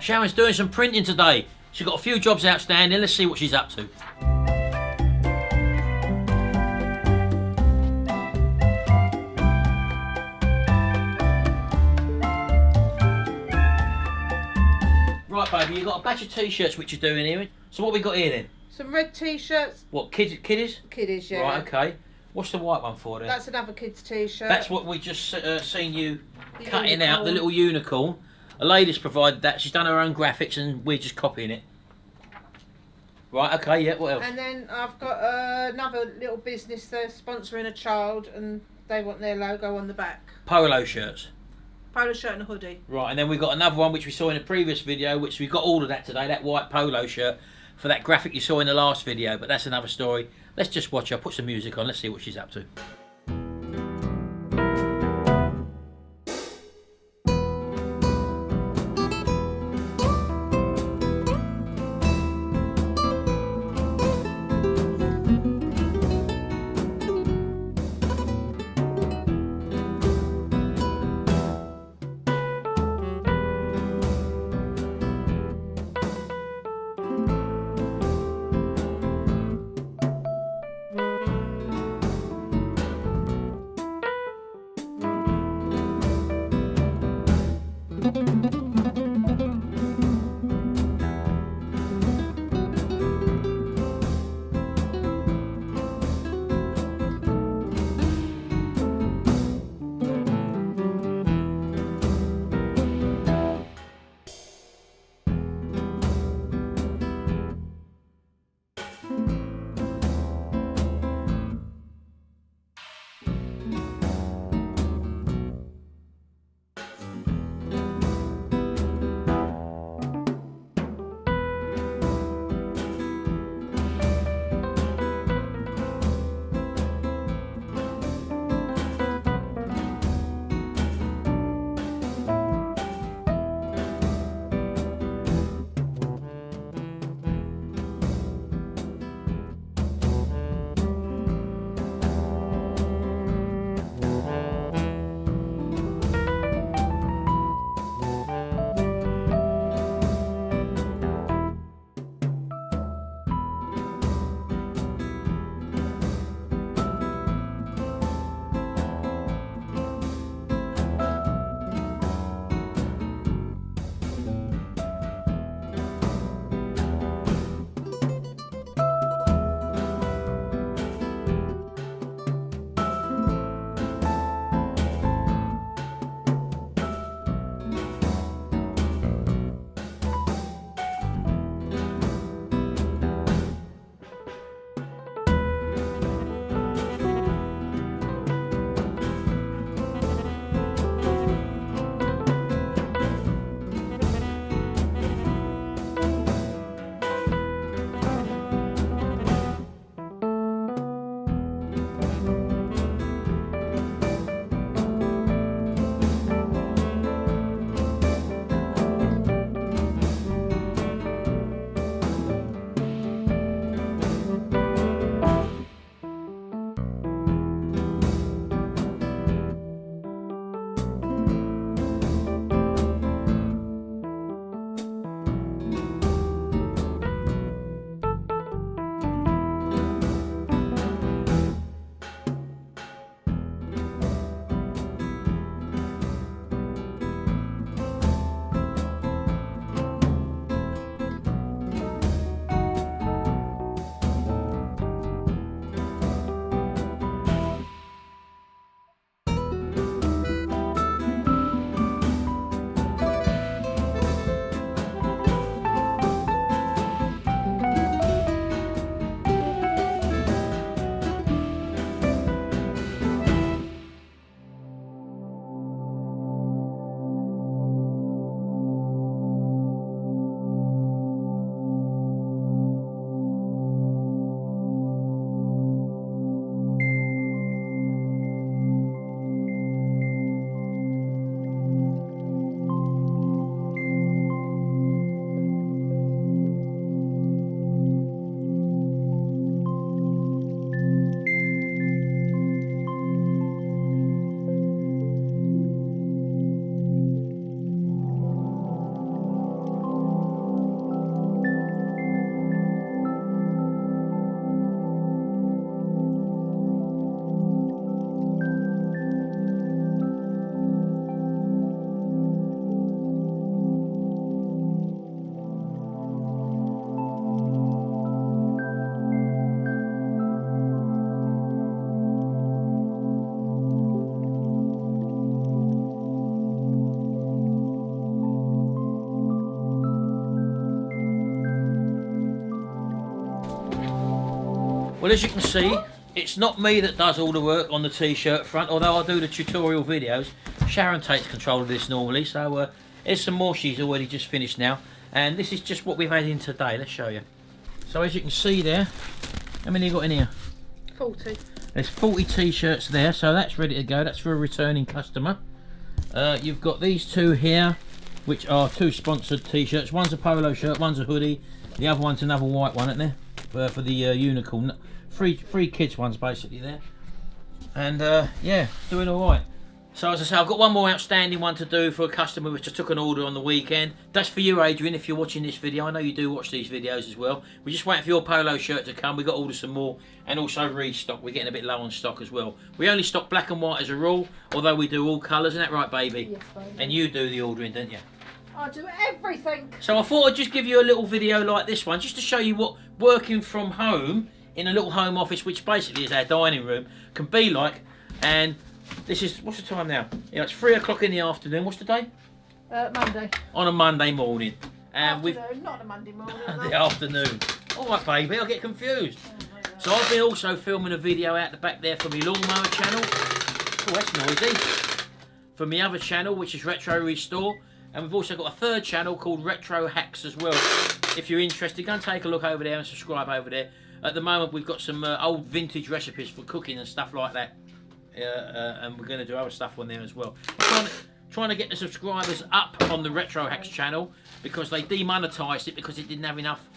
Sharon's doing some printing today. She's got a few jobs outstanding. Let's see what she's up to. Right, baby, you've got a batch of t-shirts which you're doing here. So what we got here then? Some red t-shirts. What, kiddies? Kiddies, yeah. Right, okay. What's the white one for then? That's another kid's t-shirt. That's what we just seen you The cutting out, the unicorn. little unicorn. A lady's provided that. She's done her own graphics and we're just copying it. Right, okay, yeah, what else? And then I've got another little business there sponsoring a child and they want their logo on the back. Polo shirts. Polo shirt and a hoodie. Right, and then we've got another one which we saw in a previous video, which we've got all of that today, that white polo shirt for that graphic you saw in the last video, but that's another story. Let's just watch her, put some music on, let's see what she's up to. Well, as you can see, it's not me that does all the work on the t-shirt front, although I do the tutorial videos. Sharon takes control of this normally, so there's some more she's already just finished now. And this is just what we've had in today. Let's show you. So as you can see there, how many you got in here? 40. There's 40 t-shirts there, so that's ready to go. That's for a returning customer. You've got these two here, which are two sponsored t-shirts. One's a polo shirt, one's a hoodie. The other one's another white one, isn't there? For the unicorn. Three kids ones basically there. And yeah, doing all right. So as I say, I've got one more outstanding one to do for a customer which I took an order on the weekend. That's for you, Adrian, if you're watching this video. I know you do watch these videos as well. We're just waiting for your polo shirt to come. We've got to order some more and also restock. We're getting a bit low on stock as well. We only stock black and white as a rule, although we do all colours. Isn't that right, baby? Yes, baby. And you do the ordering, don't you? I do everything. So I thought I'd just give you a little video like this one, just to show you what working from home in a little home office, which basically is our dining room, can be like. And this is, what's the time now? Yeah, it's 3 o'clock in the afternoon. What's the day? Monday. On a Monday morning. And Afternoon, not a Monday morning. the afternoon. All right, baby, I get confused. So I've been also filming a video out the back there for my lawnmower channel. Oh, that's noisy. For my other channel, which is Retro Restore. And we've also got a third channel called Retro Hacks as well. If you're interested, go and take a look over there and subscribe over there. At the moment, we've got some old vintage recipes for cooking and stuff like that. And we're going to do other stuff on there as well. I'm trying to get the subscribers up on the Retro Hacks channel because they demonetised it because it didn't have enough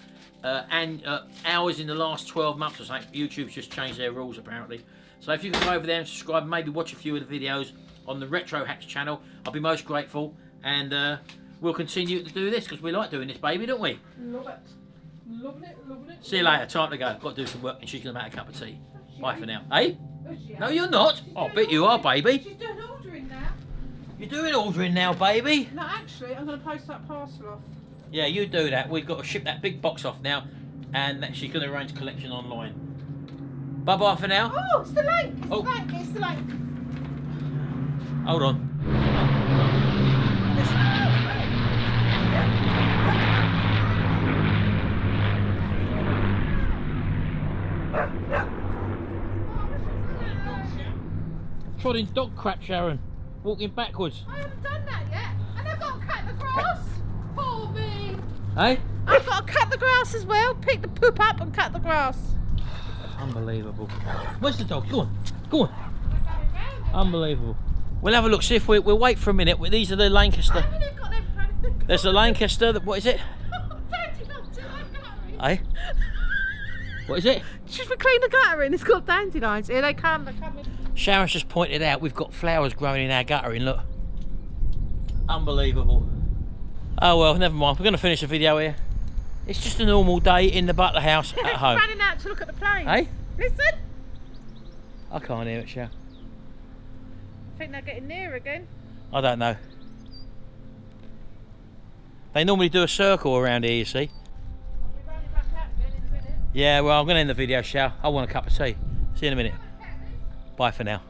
hours in the last 12 months or something. YouTube's just changed their rules apparently. So if you can go over there and subscribe and maybe watch a few of the videos on the Retro Hacks channel, I'll be most grateful. And we'll continue to do this because we like doing this, baby, don't we? Love it. Loving it, loving it. See you later. Time to go. Got to do some work and she's going to make a cup of tea. Bye for now. Hey? No, you're not. I bet you are, baby. She's doing ordering now. You're doing ordering now, baby. No, actually, I'm going to post that parcel off. Yeah, you do that. We've got to ship that big box off now, and she's going to arrange collection online. Bye-bye for now. Oh, it's the link. It's Oh. the link. It's the link. Hold on. Trodding dog crap, Sharon. Walking backwards. I haven't done that yet. And I've got to cut the grass. Poor me. Hey? I've got to cut the grass as well. Pick the poop up and cut the grass. Unbelievable. Where's the dog? Go on. Go on. Unbelievable. We'll have a look. See if we'll wait for a minute. These are the Lancaster. There's the Lancaster. What is it? Hey? What is it? Just we clean the gutter in. It's got dandelions. Here they come. They're coming. Sharon's just pointed out we've got flowers growing in our guttering, look. Unbelievable. Oh well, never mind. We're going to finish the video here. It's just a normal day in the Butler house at home. Running out to look at the plane. Hey? Listen. I can't hear it, Sharon. I think they're getting near again. I don't know. They normally do a circle around here, you see. I'll be running back out again in a minute. Yeah, well, I'm going to end the video, Sharon. I want a cup of tea. See you in a minute. Bye for now.